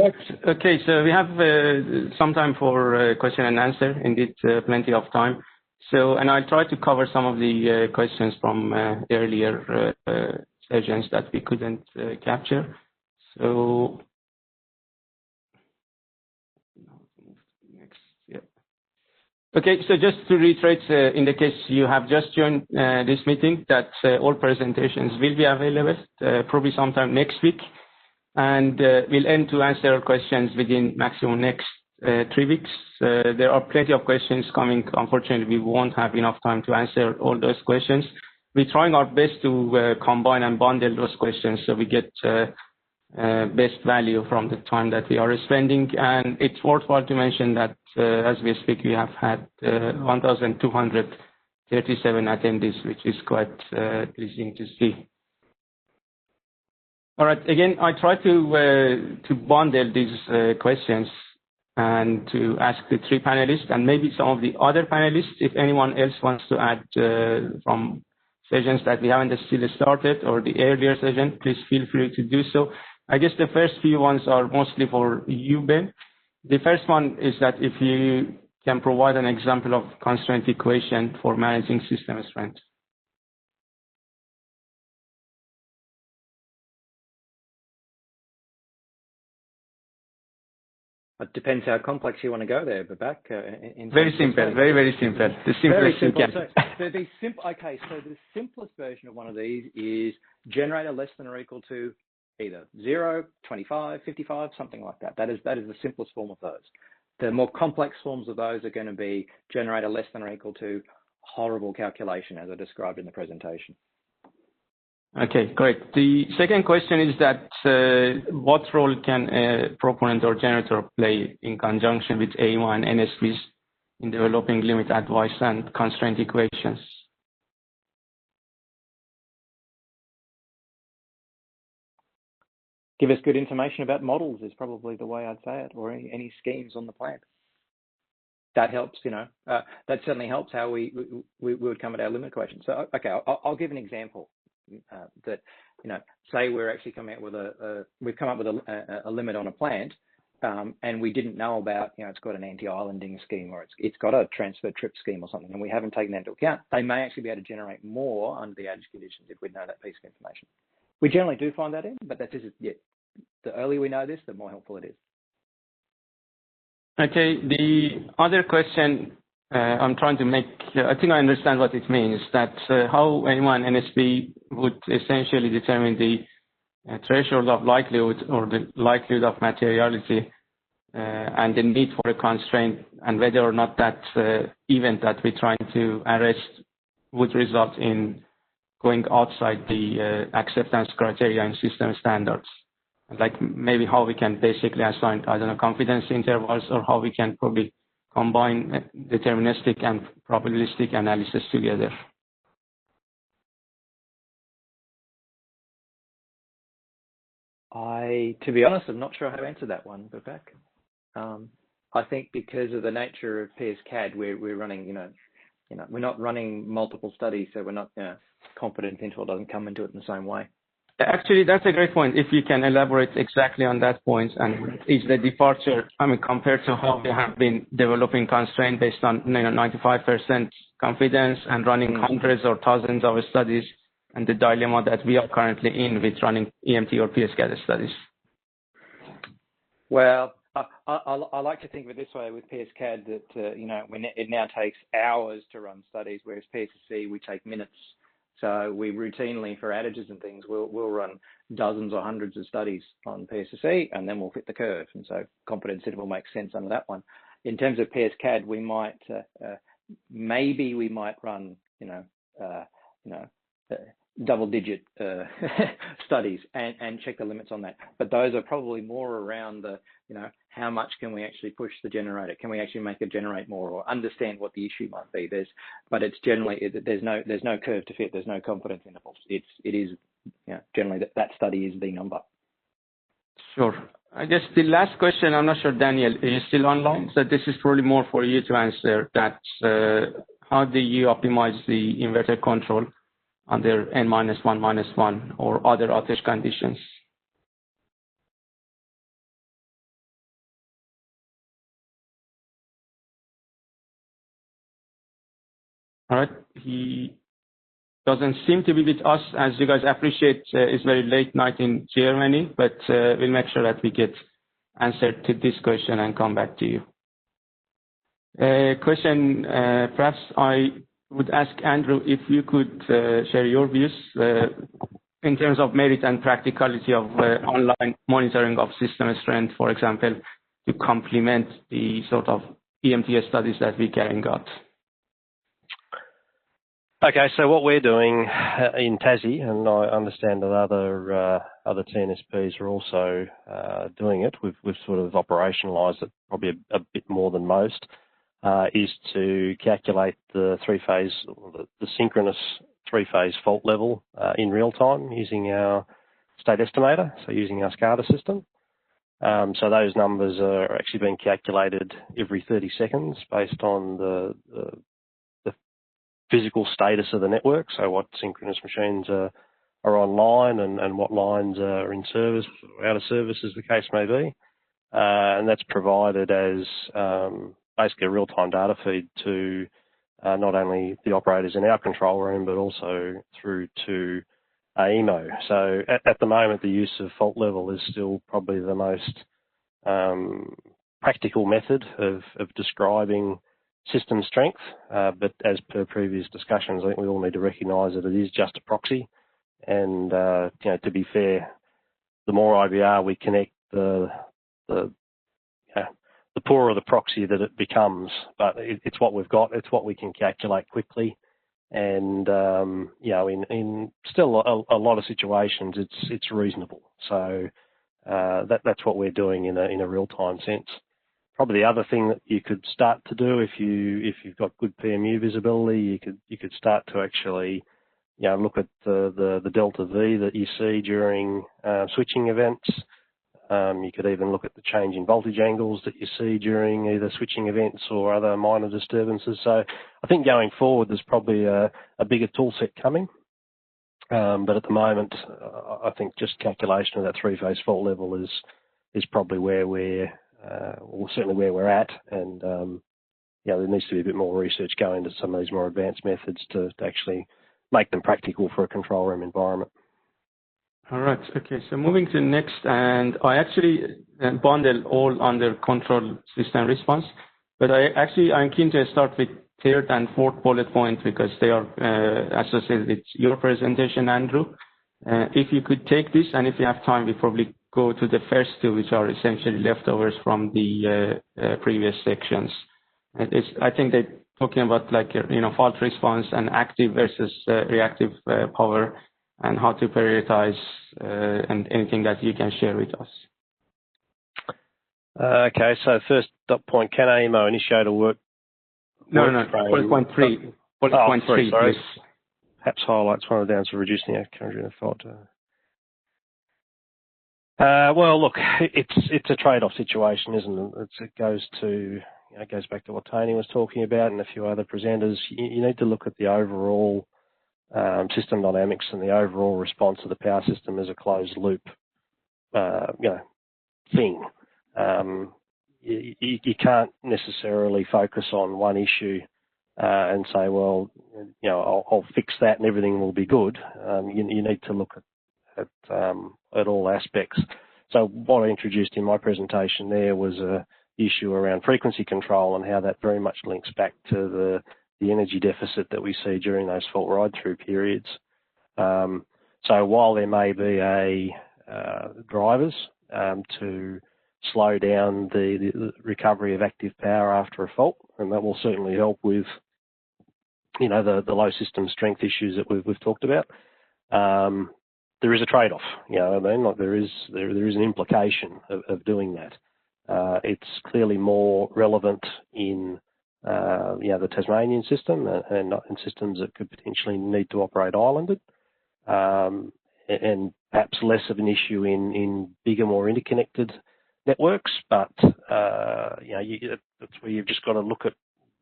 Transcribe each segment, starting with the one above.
Right. Okay, so we have some time for question and answer, indeed plenty of time. So, and I'll try to cover some of the questions from earlier sessions that we couldn't capture. So, next, yeah. Okay, so just to reiterate, in the case you have just joined this meeting, that all presentations will be available probably sometime next week. And we'll aim to answer questions within maximum next 3 weeks. There are plenty of questions coming. Unfortunately, we won't have enough time to answer all those questions. We're trying our best to combine and bundle those questions so we get best value from the time that we are spending. And it's worthwhile to mention that as we speak, we have had 1,237 attendees, which is quite pleasing to see. All right. Again, I try to bundle these questions and to ask the 3 panelists and maybe some of the other panelists, if anyone else wants to add from sessions that we haven't still started or the earlier session, please feel free to do so. I guess the first few ones are mostly for you, Ben. The first one is that if you can provide an example of constraint equation for managing system strength. It depends how complex you want to go there, Babak. Very simple, very simple. The simplest you can. Okay, so the simplest version of one of these is generator less than or equal to either 0, 25, 55, something like that. That is the simplest form of those. The more complex forms of those are going to be generator less than or equal to horrible calculation, as I described in the presentation. Okay, great. The second question is that what role can a proponent or generator play in conjunction with AEMO and NSVs in developing limit advice and constraint equations? Give us good information about models is probably the way I'd say it, or any schemes on the plan. That helps, you know. That certainly helps how we would come at our limit equation. So, okay, I'll give an example. That, you know, say we're actually coming out with we've come up with a limit on a plant, and we didn't know about, you know, it's got an anti-islanding scheme or it's got a transfer trip scheme or something, and we haven't taken that into account. They may actually be able to generate more under the outage conditions if we know that piece of information. We generally do find that in, but that is, yeah, the earlier we know this, the more helpful it is. Okay, the other question I'm trying to make, I think I understand what it means, that how anyone NSP would essentially determine the threshold of likelihood or the likelihood of materiality and the need for a constraint, and whether or not that event that we're trying to arrest would result in going outside the acceptance criteria and system standards. Like maybe how we can basically assign, I don't know, confidence intervals, or how we can probably combine deterministic and probabilistic analysis together. To be honest, I'm not sure how to answer that one, Babak. I think because of the nature of PSCAD, we're running, you know, we're not running multiple studies, so we're not, you know, confidence interval doesn't come into it in the same way. Actually, that's a great point. If you can elaborate exactly on that point, and is the departure, I mean, compared to how we have been developing constraint based on 95% confidence and running hundreds or thousands of studies, and the dilemma that we are currently in with running EMT or PSCAD studies? Well, I like to think of it this way with PSCAD that, you know, it now takes hours to run studies, whereas PSC, we take minutes. So we routinely, for outages and things, we'll run dozens or hundreds of studies on PSC, and then we'll fit the curve. And so confidence interval makes sense under that one. In terms of PSCAD, we might, maybe we might run, double-digit studies and check the limits on that. But those are probably more around the, you know, how much can we actually push the generator? Can we actually make it generate more, or understand what the issue might be? But it's generally, there's no curve to fit. There's no confidence intervals. It is, you know, generally that study is the number. Sure. I guess the last question, I'm not sure, Daniel, are you still online? So this is probably more for you to answer. That how do you optimize the inverter control under N-1/-1 or other outage conditions? All right. He doesn't seem to be with us, as you guys appreciate. It's very late night in Germany, but we'll make sure that we get answer to this question and come back to you. Question, perhaps I would ask Andrew if you could share your views in terms of merit and practicality of online monitoring of system strength, for example, to complement the sort of EMTS studies that we're carrying out. Okay, so what we're doing in Tassie, and I understand that other TNSPs are also doing it, we've sort of operationalised it probably a bit more than most, is to calculate the three-phase, the synchronous three-phase fault level in real time using our state estimator, so using our SCADA system. So those numbers are actually being calculated every 30 seconds based on the physical status of the network, so what synchronous machines are online and what lines are in service or out of service, as the case may be. And that's provided as basically a real-time data feed to not only the operators in our control room, but also through to AEMO. So at the moment, the use of fault level is still probably the most practical method of describing system strength, but as per previous discussions, I think we all need to recognise that it is just a proxy. And to be fair, the more IVR we connect, the poorer the proxy that it becomes. But it's what we've got. It's what we can calculate quickly. And in still a lot of situations, it's reasonable. So that's what we're doing in a real time sense. Probably the other thing that you could start to do if you've got good PMU visibility, you could start to actually look at the delta V that you see during switching events. You could even look at the change in voltage angles that you see during either switching events or other minor disturbances. So I think going forward, there's probably a bigger tool set coming. But at the moment, I think just calculation of that three-phase fault level is probably where we're or certainly where we're at, and there needs to be a bit more research going into some of these more advanced methods to actually make them practical for a control room environment. All right. Okay. So moving to next, and I actually bundle all under control system response, but I'm keen to start with third and fourth bullet point because they are associated with your presentation, Andrew. If you could take this, and if you have time, we probably go to the first two, which are essentially leftovers from the previous sections. I think they're talking about fault response and active versus reactive power, and how to prioritize, and anything that you can share with us. Okay, so first dot point, can AEMO initiate a work? No, bullet point 3. Bullet point 3, sorry. please. Perhaps highlights one of the downs for reducing the current in a fault. Well, look, it's a trade-off situation, isn't it? It goes back to what Tony was talking about and a few other presenters. You need to look at the overall system dynamics and the overall response of the power system as a closed loop, thing. You can't necessarily focus on one issue and say, well, I'll fix that and everything will be good. You need to look at all aspects. So what I introduced in my presentation there was a issue around frequency control and how that very much links back to the energy deficit that we see during those fault ride-through periods. So while there may be drivers to slow down the recovery of active power after a fault, and that will certainly help with the low system strength issues that we've talked about. There is a trade-off, there is an implication of doing that. It's clearly more relevant in the Tasmanian system and not in systems that could potentially need to operate islanded, and perhaps less of an issue in bigger, more interconnected networks. But that's where you've just got to look at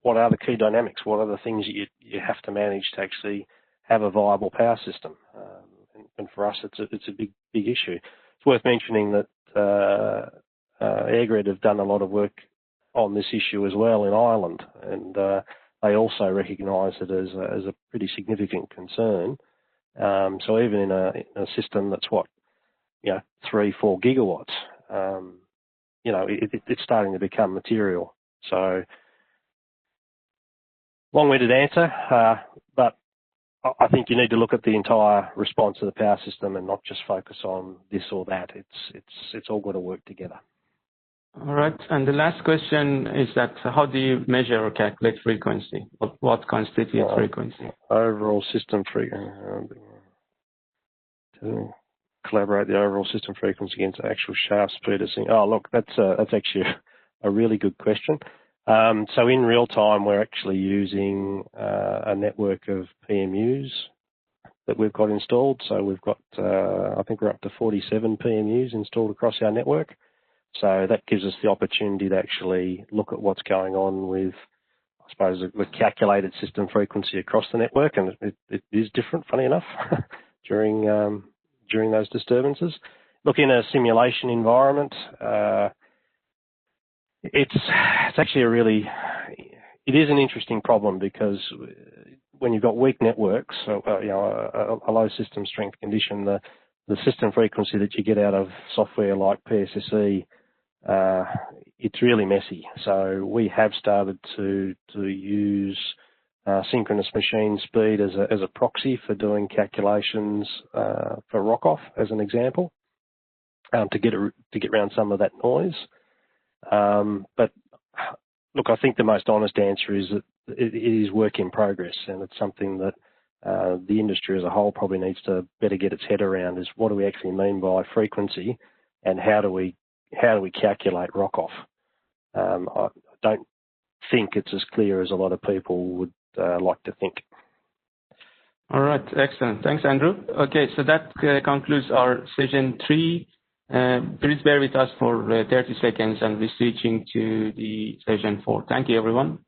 what are the key dynamics, what are the things you have to manage to actually have a viable power system. And for us, it's a big issue. It's worth mentioning that AEGRE have done a lot of work on this issue as well in Ireland, and they also recognise it as a pretty significant concern. So even in a system that's 3-4 gigawatts, it's starting to become material. So long-winded answer, but I think you need to look at the entire response of the power system and not just focus on this or that. It's all got to work together. All right. And the last question is that how do you measure or calculate frequency? What constitutes frequency? Overall system frequency. Collaborate the overall system frequency against actual shaft speed. Oh, look, that's actually a really good question. So in real time, we're actually using a network of PMUs that we've got installed. So we've got, I think we're up to 47 PMUs installed across our network. So that gives us the opportunity to actually look at what's going on with, I suppose, the calculated system frequency across the network, and it is different, funny enough, during those disturbances. Look, in a simulation environment, it's actually it is an interesting problem, because when you've got weak networks, so, a low system strength condition, the system frequency that you get out of software like PSSE, it's really messy. So we have started to use synchronous machine speed as a proxy for doing calculations for rock-off, as an example, to get around some of that noise. But look, I think the most honest answer is that it is work in progress, and it's something that the industry as a whole probably needs to better get its head around, is what do we actually mean by frequency, and how do we calculate rock-off? I don't think it's as clear as a lot of people would like to think. All right, excellent. Thanks, Andrew. Okay, so that concludes our session 3. Please bear with us for 30 seconds, and we're switching to the session 4. Thank you, everyone.